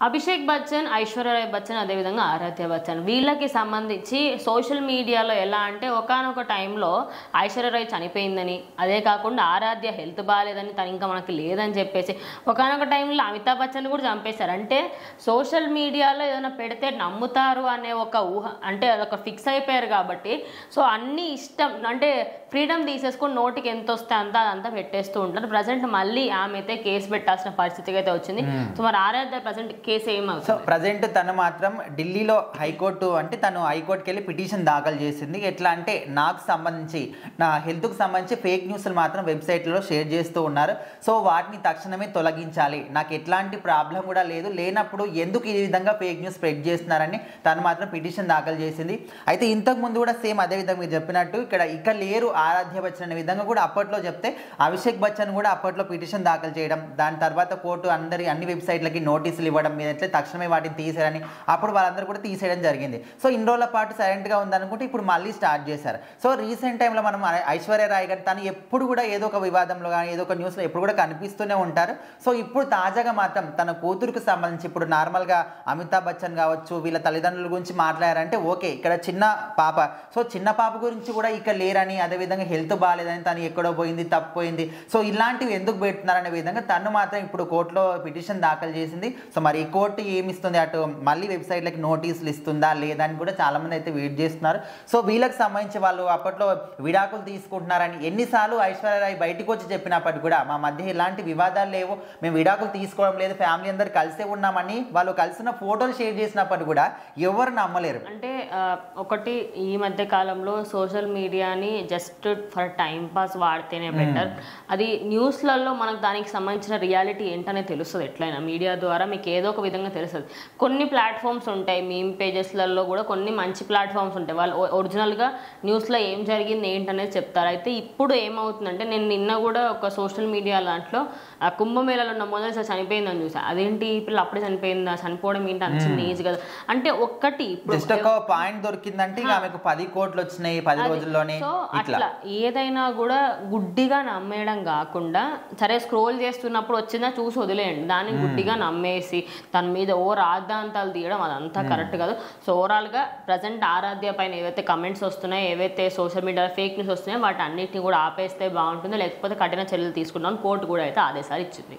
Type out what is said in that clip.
అభిషేక్ బచ్చన్, ఐశ్వర్య రాయ్ బచ్చన్, అదేవిధంగా ఆరాధ్య బచ్చన్ వీళ్ళకి సంబంధించి సోషల్ మీడియాలో ఎలా అంటే ఒకానొక టైంలో ఐశ్వర్య రాయ్ చనిపోయిందని, అదే కాకుండా ఆరాధ్య హెల్త్ బాగాలేదని, తను ఇంకా మనకి లేదని చెప్పేసి ఒకానొక టైంలో అమితాబ్ బచ్చన్ కూడా చంపేశారు. అంటే సోషల్ మీడియాలో ఏదైనా పెడితే నమ్ముతారు అనే ఒక ఊహ, అంటే అదొక ఫిక్స్ అయిపోయారు కాబట్టి సో అన్ని ఇష్టం అంటే ఫ్రీడమ్ తీసేసుకొని నోటికి ఎంత వస్తే అదంతా పెట్టేస్తూ ఉంటారు. ప్రజెంట్ మళ్ళీ ఆమె అయితే కేసు పెట్టాల్సిన పరిస్థితికి అయితే వచ్చింది. సో మరి ఆరాధ్య ప్రజెంట్ కేసు ఏమవుతుంది? సో ప్రజెంట్ తను మాత్రం ఢిల్లీలో హైకోర్టు అంటే తను హైకోర్టుకి వెళ్ళి పిటిషన్ దాఖలు చేసింది. ఎట్లా అంటే నాకు సంబంధించి నా హెల్త్కు సంబంధించి ఫేక్ న్యూస్లు మాత్రం వెబ్సైట్లో షేర్ చేస్తూ ఉన్నారు. సో వాటిని తక్షణమే తొలగించాలి, నాకు ఎట్లాంటి ప్రాబ్లం కూడా లేదు, లేనప్పుడు ఎందుకు ఈ విధంగా ఫేక్ న్యూస్ స్ప్రెడ్ చేస్తున్నారని తను మాత్రం పిటిషన్ దాఖలు చేసింది. అయితే ఇంతకు ముందు కూడా సేమ్ అదే విధంగా మీరు చెప్పినట్టు ఇక్కడ లేరు ఆరాధ్య బచ్చన్ అనే విధంగా కూడా అప్పట్లో చెప్తే అభిషేక్ బచ్చన్ కూడా అప్పట్లో పిటిషన్ దాఖలు చేయడం, దాని తర్వాత కోర్టు అన్ని వెబ్సైట్లకి నోటీసులు ఇవ్వడం మీద ఎట్లా తక్షణమే వాటిని తీసేయాలని అప్పుడు వాళ్ళందరూ కూడా తీసేయడం జరిగింది. సో ఇన్ని రోజుల పాటు సైలెంట్గా ఉందనుకుంటే ఇప్పుడు మళ్ళీ స్టార్ట్ చేశారు. సో రీసెంట్ టైంలో మనం ఐశ్వర్య రాయ్ గారు తను ఎప్పుడు కూడా ఏదో ఒక వివాదంలో కానీ ఏదో ఒక న్యూస్లో ఎప్పుడు కూడా కనిపిస్తూనే ఉంటారు. సో ఇప్పుడు తాజాగా మాత్రం తన కూతురుకు సంబంధించి ఇప్పుడు నార్మల్గా అమితాబ్ బచ్చన్ కావచ్చు వీళ్ళ తల్లిదండ్రుల గురించి మాట్లాడారంటే ఓకే, ఇక్కడ చిన్న పాప, సో చిన్న పాప గురించి కూడా ఇక్కడ లేరని, అదేవిధంగా హెల్త్ బాగాలేదని, తను ఎక్కడో పోయింది తప్పిపోయింది, సో ఇలాంటివి ఎందుకు పెడుతున్నారనే విధంగా తను మాత్రం ఇప్పుడు కోర్టులో పిటిషన్ దాఖలు చేసింది. సో మరి ఈ కోర్టు ఏమి ఇస్తుంది, అటు మళ్ళీ వెబ్సైట్లకి నోటీసులు ఇస్తుందా లేదా అని కూడా చాలామంది అయితే వెయిట్ చేస్తున్నారు. సో వీళ్ళకి సంబంధించి వాళ్ళు అప్పట్లో విడాకులు తీసుకుంటున్నారని ఎన్నిసార్లు ఐశ్వర్య రాయ్ బయటకు వచ్చి చెప్పినప్పటికీ కూడా మా మధ్య ఎలాంటి వివాదాలు లేవు, మేము విడాకులు తీసుకోవడం లేదు, ఫ్యామిలీ అందరు కలిసే ఉన్నామని వాళ్ళు కలిసిన ఫోటోలు షేర్ చేసినప్పటికీ కూడా ఎవరు నమ్మలేరు. అంటే ఒకటి ఈ మధ్య కాలంలో సోషల్ మీడియాని జస్ట్ ఫర్ టైం పాస్ వాడితేనే బెటర్. అది న్యూస్లలో మనకు దానికి సంబంధించిన రియాలిటీ ఏంటనే తెలుస్తుంది. ఎట్లయినా మీడియా ద్వారా మీకు ఏదో ఒక విధంగా తెలుస్తుంది. కొన్ని ప్లాట్ఫామ్స్ ఉంటాయి, మీమ్ పేజెస్లలో కూడా కొన్ని మంచి ప్లాట్ఫామ్స్ ఉంటాయి, వాళ్ళు ఒరిజినల్గా న్యూస్లో ఏం జరిగింది ఏంటనేది చెప్తారు. అయితే ఇప్పుడు ఏమవుతుందంటే నేను నిన్న కూడా ఒక సోషల్ మీడియా దాంట్లో కుంభమేళలో ఉన్న మొదటిసారి చనిపోయిందని చూసా. అదేంటి ఇప్పుడు అప్పుడే చనిపోయిందా, చనిపోవడం ఏంటి అంత ఈజీ కదా అంటే ఒక్కటి ఇప్పుడు పాయింట్ దొరికిందంటే ఆమెకు 10 కోట్లు వచ్చినాయి 10 రోజుల్లోనే. సో అట్లా ఏదైనా కూడా గుడ్డిగా నమ్మేయడం కాకుండా సరే స్క్రోల్ చేస్తున్నప్పుడు వచ్చిందా చూసి వదిలేయండి, దాన్ని గుడ్డిగా నమ్మేసి తన మీద రాద్ధాంతాలు తీయడం అదంతా కరెక్ట్ కాదు. సో ఓవరాల్గా ప్రజెంట్ ఆరాధ్య పైన ఏవైతే కమెంట్స్ వస్తున్నాయో, ఏవైతే సోషల్ మీడియాలో ఫేక్ న్యూస్ వస్తున్నాయో వాటి అన్నిటిని కూడా ఆపేస్తే బాగుంటుంది, లేకపోతే కఠిన చర్యలు తీసుకుంటామని కోర్టు కూడా అయితే ఆదేశాలు ఇచ్చింది.